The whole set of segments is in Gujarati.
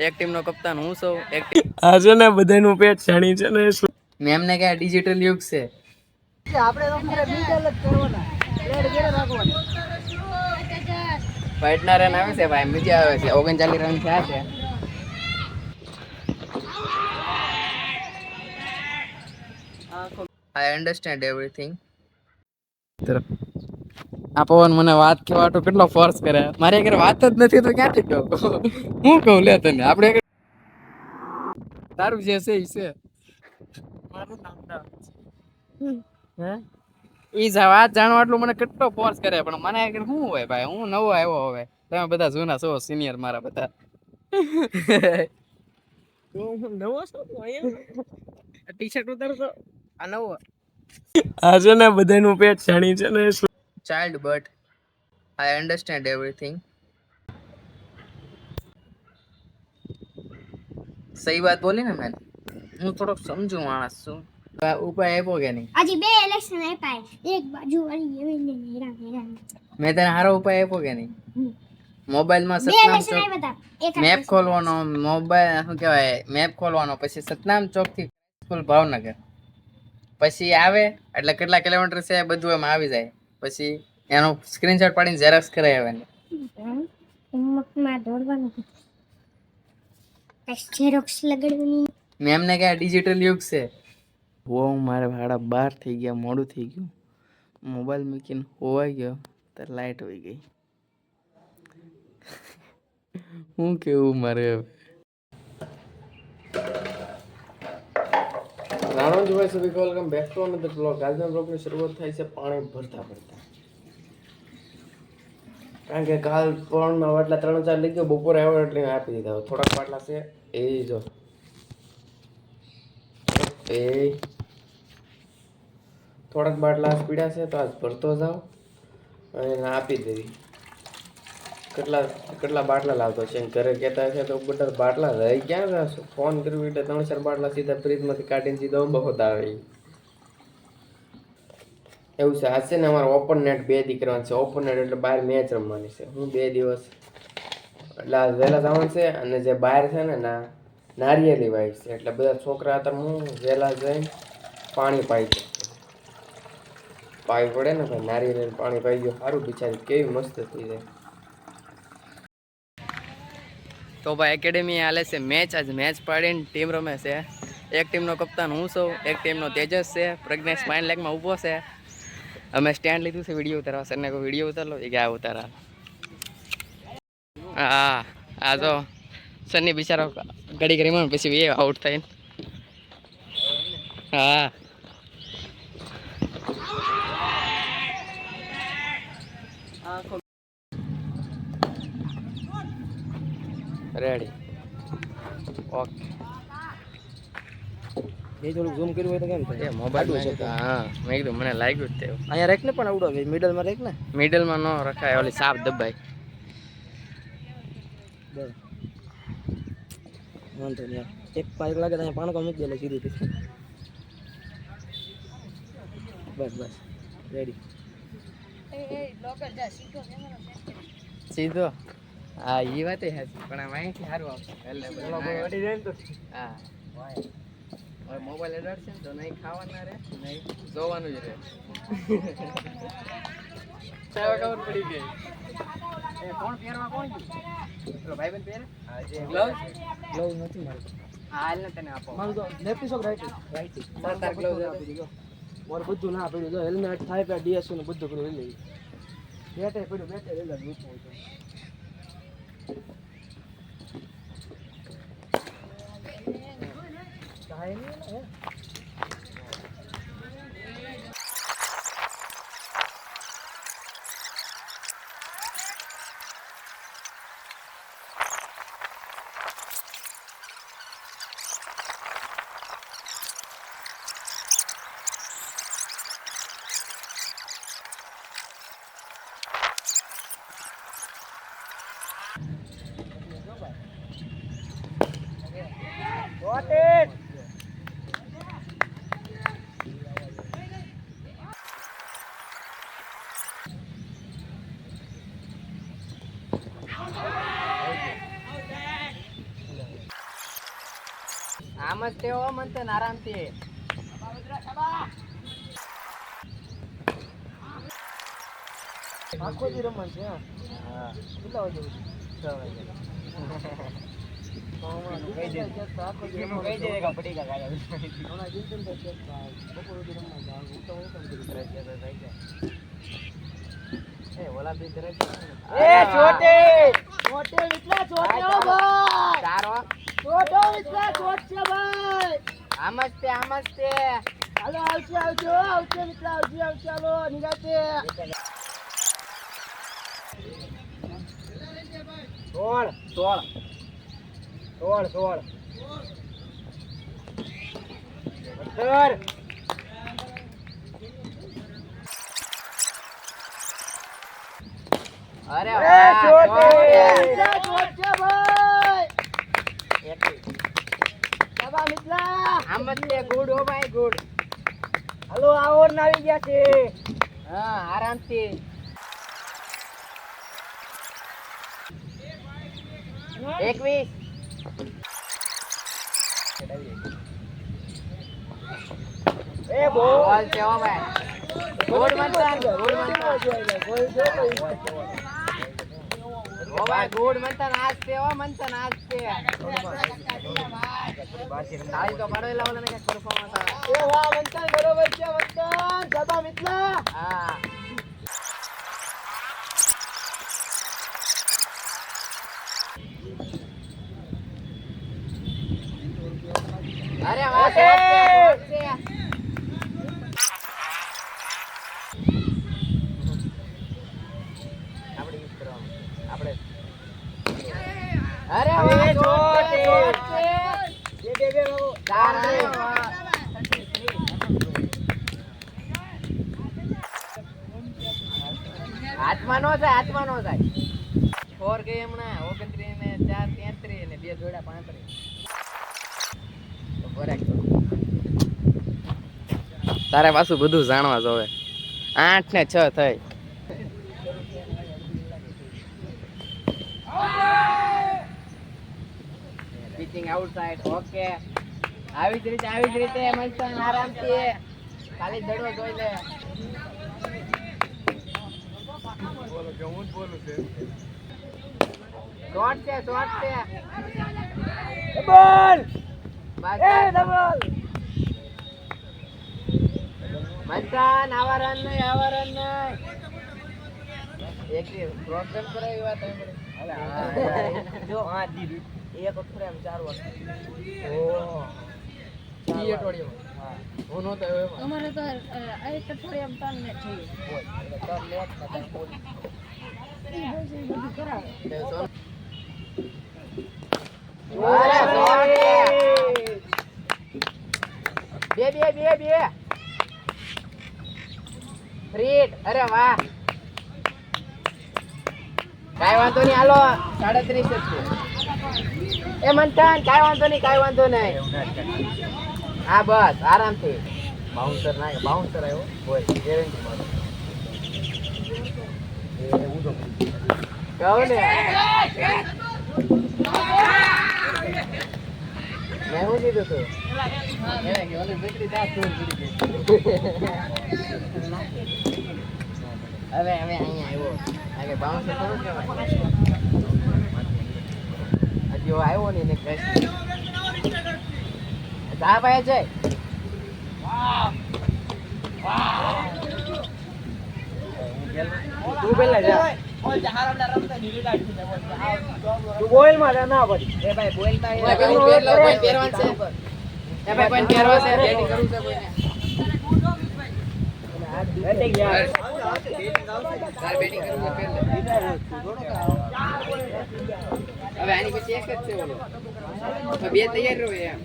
એક ટીમનો કપ્તાન હું છું. આ છે ને બધાનું પેટ જાણી છે ને મેમને કે ડિજિટલ યુગ છે. આપણે મિડલ જ કરવાના પ્લેટ ઘરે રાખવાના. ફાઈટના રન આવે છે ભાઈ, મજા આવે છે. 39 રન થયા છે. આઈ અન્ડરસ્ટેન્ડ એવરીથિંગ. આ પવન મને વાત કહેવાતો કેટલો ફોર્સ કરે. મારી આગળ વાત જ નથી તો ક્યાંથી કહું? હું કહું લે તને? આપણે તારું જે છે એ છે. મારું નામ હે ઈ વાત જાણવા એટલું મને કેટલો ફોર્સ કરે, પણ મને આગળ શું હોય ભાઈ? હું નવો આવ્યો હવે. તમે બધા જૂના છો, સિનિયર મારા બધા. નવો છો ટી શર્ટ ઉતારતો આ નવો. આ છે ને બધાનું પેટ જાણી છે ને child but I understand everything. સહી વાત બોલી ને મેં. હું થોડોક સમજુ માણસ છું. ઉપાય આપ્યો કે નહીં? હજી બે ઇલેક્શન આપ્યા, એક બાજુ વાળી એવી હેરાન. મેં તને સારો ઉપાય આપ્યો કે નહીં? મોબાઈલમાં બે સતનામ ઇલેક્શન ચોક આપ્યા હતા. મેપ ખોલવાનો, મોબાઈલ શું કહેવાય મેપ ખોલવાનો, પછી સતનામ ચોક થી સ્કૂલ ભાવનગર, પછી આવે એટલે કેટલા કિલોમીટર છે બધું એમાં આવી જાય. પછી એનો સ્ક્રીનશોટ પાડીને ઝેરોક્સ કરાવી આવવાની. માં દોડવાનું ઝેરોક્સ લગાડવાની. મેમને કે ડિજિટલ યુગ છે. હો મારે ભાડા 12 થઈ ગયા, મોડું થઈ ગયું. મોબાઈલ મૂકીને હોવાઈ ગયો તો લાઈટ વહી ગઈ. હું કેવું મારે હવે? રાણોજીભાઈ સભી welcome back to another blog. આજના બ્લોગની શરૂઆત થાય છે પાણી ભરતા ભરતા. કારણ કે કાલ પણ બાટલા 3-4 લઈ ગયો, બપોરે આવ્યો એટલે આપી દીધા. થોડાક બાટલા છે એ જો એ થોડાક બાટલા પીડા છે તો આજ ભરતો જાવ અને એને આપી દેવી. કેટલા બાટલા લાવતો છે ઘરે કહેતા છે તો બધા બાટલા રહી ક્યાં જશો? ફોન કર્યું એટલે 3-4 બાટલા સીધા ફ્રીજમાંથી કાઢીને સીધા બહોત આવે. એવું છે. આજ છે ને અમારે ઓપન નેટ 2 દી કરવાનું છે. ઓપન નેટ એટલે બહાર મેચ રમવાની છે. હું 2 દિવસ એટલે આજ વહેલા જવાનું છે. અને જે બહાર છે ને નારિયેલી વાય છે એટલે બધા છોકરા હતા, હું વહેલા જઈને પાણી પાઈ ગયો. પાવી પડે ને ભાઈ, નારિયેલી પાણી પાઈ ગયો. સારું બિચારી કેવી મસ્ત થઈ જાય. તો ભાઈ એકેડેમી હાલે છે મેચ. આજ મેચ પાડીને ટીમ રમે છે. એક ટીમનો કપ્તાન હું છું, એક ટીમનો તેજસ છે. પ્રજ્ઞેશ માઇન્ડ લેગમાં ઊભો છે. અમે સ્ટેન્ડ લીધું છે વિડીયો ઉતારવા. સરને કોઈ વિડીયો ઉતાર લો. એ કે આ ઉતારા. હા આ તો સરની બિચારો ઘડી ઘડીમાં પછી એ આઉટ થાય. હા રેડી ઓકે. એ થોડું ઝૂમ કર્યું હોય તો કેમ થાય? મોબાઈલ હા મેં કીધું મને લાગ્યું જ તે. અહીંયા રેક ને પણ આવડો મિડલમાં રેક ને. મિડલમાં ન રખાય, ઓલી સાપ દબાય. બસ વાંધો નહીં. એક પાઇક લાગે તો અહીંયા પાણકો મૂકી દે એટલે સીધું થઈ. બસ રેડી. સીધો હા એ વાત સાચી, પણ આમ અહીંથી સારું આવશે. એટલે હા હવે મોબાઈલ અડાડશે ને તો નહીં ખાવાના રહે, નહીં જોવાનું જ રહે. ખબર પડી ગઈ. કોણ પહેરવા કોણ ગયું? પેલો ભાઈબંધ પહેરે? ગ્લવ નથી મારે. હાલ ને તને આપો. મારું તો લેફ્ટ શોપ રાઈટ. તાર ગ્લવ્સ આપી દીધો. મારું બધું ના પડ્યું. જો હેલ્મેટ થાય પે ડીએસઓ નું બધું પડ્યું લઈ લેવી. બેટે પડ્યું બેટે લઈ લેવું. કાઈ નહીં. આમ જ તે હો મંથન આરામથી આખો દી રમવાનું છે હા કેટલા વાગે 6 વાગે અરે ગુડ હો ભાઈ ગુડ હલો આવો આવી ગયા છે હા આરામથી 21 એ બોલ છે હો ભાઈ ગુડ મંતન ઓ ભાઈ ગુડ મંતન આજ છે હો મંતન આજ છે તાળી તો પાડેલા ઓલાને કે પરફોર્મન્સ એ વાહ મંતન બરોબર છે મંતન સબા મિત્લા હા અરે વાહ છે અરે હાથમાં નો થાય 4 ગઈ હમણાં 29 ને 4 33 ને 2 જોડા 35 તારે પાછું બધું જાણવા જોવે 8 ને 6 થઈ પિચિંગ આઉટસાઇડ ઓકે આવી જ રીતે મંચન આરામથી ખાલી દડો જોઈ લે બોલો કે હું જ બોલું છે શોટ છે બોલ એ ડબલ મંચન આવા રન નહીં એક પ્રોગ્રામ કરાવી વાત જો હા દીદી એક અઠવાડિયા એમ 4 વર્ષ ઓહ ઈ અઠવાડિયામાં હા હું નહોતો આવ્યો અમારે તો એક અઠવાડિયામાં 3 મેચ થઈ હોય 3 મેચ હતા બોલ ઈ બધું કરાવે બે ફ્રીટ અરે વાહ કાઈ વાંધો નહીં હાલો 37 જ છે એ મંથન કાઈ વાંધો નહીં હા બસ આરામથી બાઉન્સર આવ્યો હોય ગેરંટી મારો કહો ને મેં શું કીધું તું હવે અહીંયા આવ્યો બાઉન્સર થોડું કહેવાય હજી આવ્યો નહીં ને જા ભાઈ જય તું પેલા જા તું બોલ માં ના પડી એ ભાઈ બોલ માં કોઈ પહેરવાન છે એ ભાઈ કોઈ પહેરવા છે બેટિંગ કરવું છે કોઈને બેટિંગ યાર તાર બેટિંગ કરવું છે હવે આની પછી એક જ છે ઓલો બે તૈયાર રહો એમ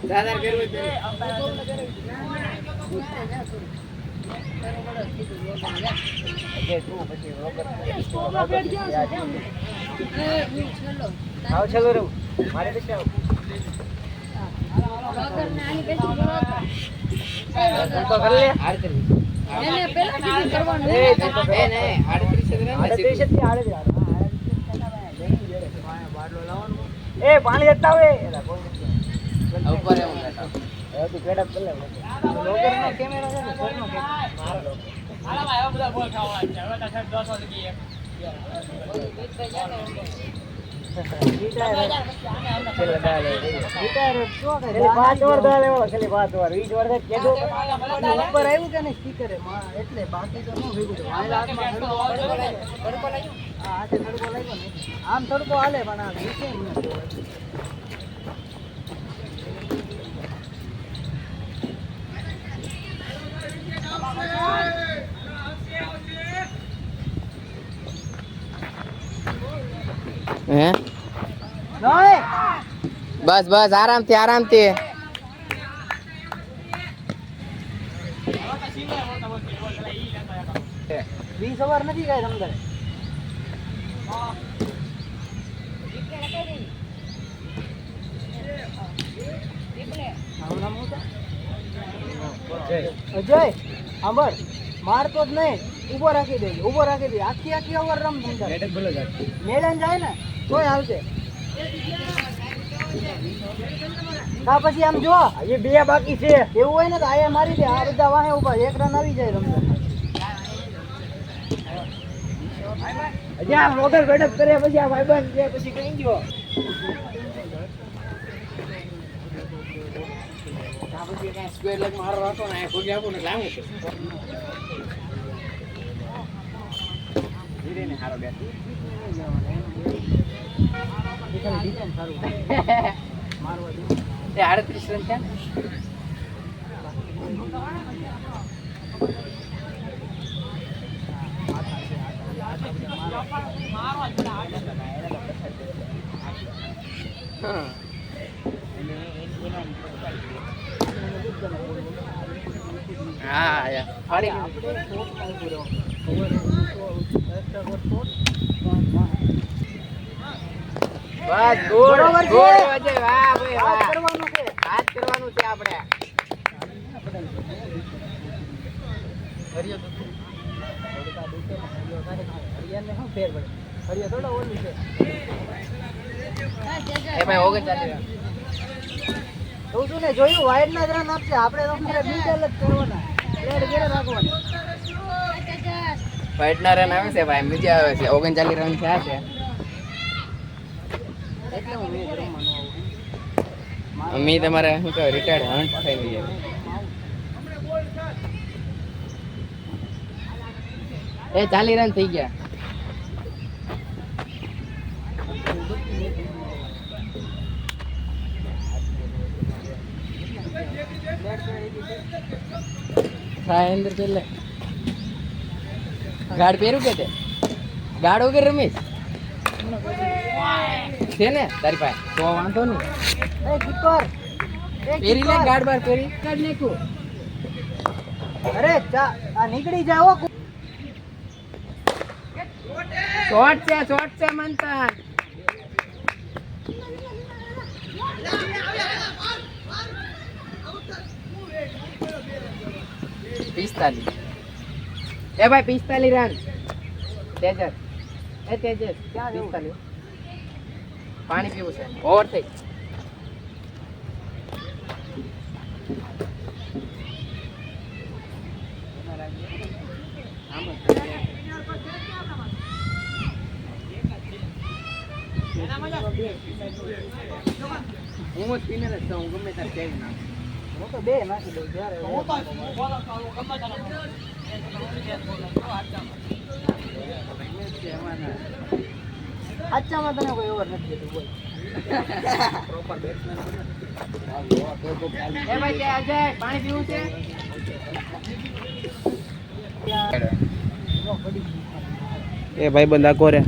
દાદા કરવું છે આવ ચલો રે મારે પીછે આવ તો કર લે હાર કરી એને પેલા સીધી કરવાનું એ નહીં 38 થી બાટલો લાવવાનો એ પાણી દેતા હોય એલા કોઈ ઉપર એવું નતા હવે તું પેડા કર લે લોગરનો કેમેરા છે ને સરનો મારો હાલા ભાઈ હવે બધા બોલ ખાવા છે હવે તો 10 વાગે આમ તડકો હાલે પણ આ હે બસ બસ આરામથી આરામથી વીસ ઓવર નથી કઈ રમદાર અજય સાંભળ મારતો જ નહીં ઉભો રાખી દે આખી આખી ઓવર રમ મેદાન જાય ને તોય આવશે કા પછી આમ જો એ બે બાકી છે એવું હોય ને તો આયા મારી દે આ બધા વાહે ઉભા એક રન આવી જાય રમવા અજા વગર બેડપ કરે પછી આ ભાઈબંધ છે પછી કઈ ગયો પછી કઈ સ્ક્વેર લેગ મારો હતો ને આ ભોગી આપું ને લાવું છે ધીરે ને હારો બેટ મારવા દે એ 38 રન છે હા યાર ફાડી બસ ગોળ ગોળ વાજે વાહ ભાઈ વાહ કરવાનું છે હાથ કરવાનું છે આપણે હરિયો તો થોડુંકા દુખે ને હરિયો કરે હરિયાને શું ફેર પડે હરિયો થોડો ઓલું છે એ ભાઈ ઓગે ચાલી તો શું ને જોયું વાઈડ ના રન આપશે આપણે તો મિડલ જ કરવાના રેડ ઘેરે રાખવાની વાઈડ ના રન આવે છે ભાઈ મજા આવે છે 39 રન થયા છે એટલે હું મેચ રમવાનું આવું અમે તમારે શું કહે રિટાયર્ડ હન્ટ થઈ ગઈ એ 40 રન થઈ ગયા થાય અંદર પેલે ગાડ પહેરું કે તે ગાડ વગર રમીશ છે ને તારી પાસે તો વાંધો નહીં એ કીપર પહેરી લે ગાડ બાર પહેરી કાઢ નાખું અરે આ નીકળી જાઓ શોર્ટ છે મનતા 45 એ ભાઈ 45 રન તેજસ એ તેજસ ક્યાં 45 પાણી પીવું છે ઓવર થઈ હું સ્પિનર જ છું ગમે ત્યારે કેવી ના હું તો બે નાખી દઉં જ્યારે આચામાં તને કોઈ ઓવર નથી દેતું બોલ પ્રોપર બેટ્સમેન એ ભાઈ ત્યાં અજય પાણી પીવું છે એ ભાઈ બંધ આખો રે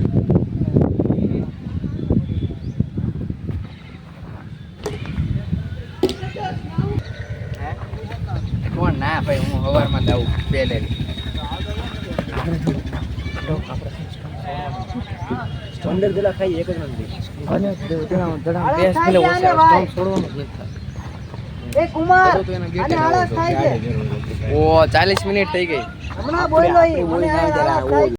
કોણ ના ભાઈ હું હવારમાં દઉં બે લે અંદર પેલા ખાઈ એક જ નથી એ કુમાર અને આળસ થાય છે ઓ 40 મિનિટ થઈ ગઈ હમણાં બોલ્યો ઈ મને આ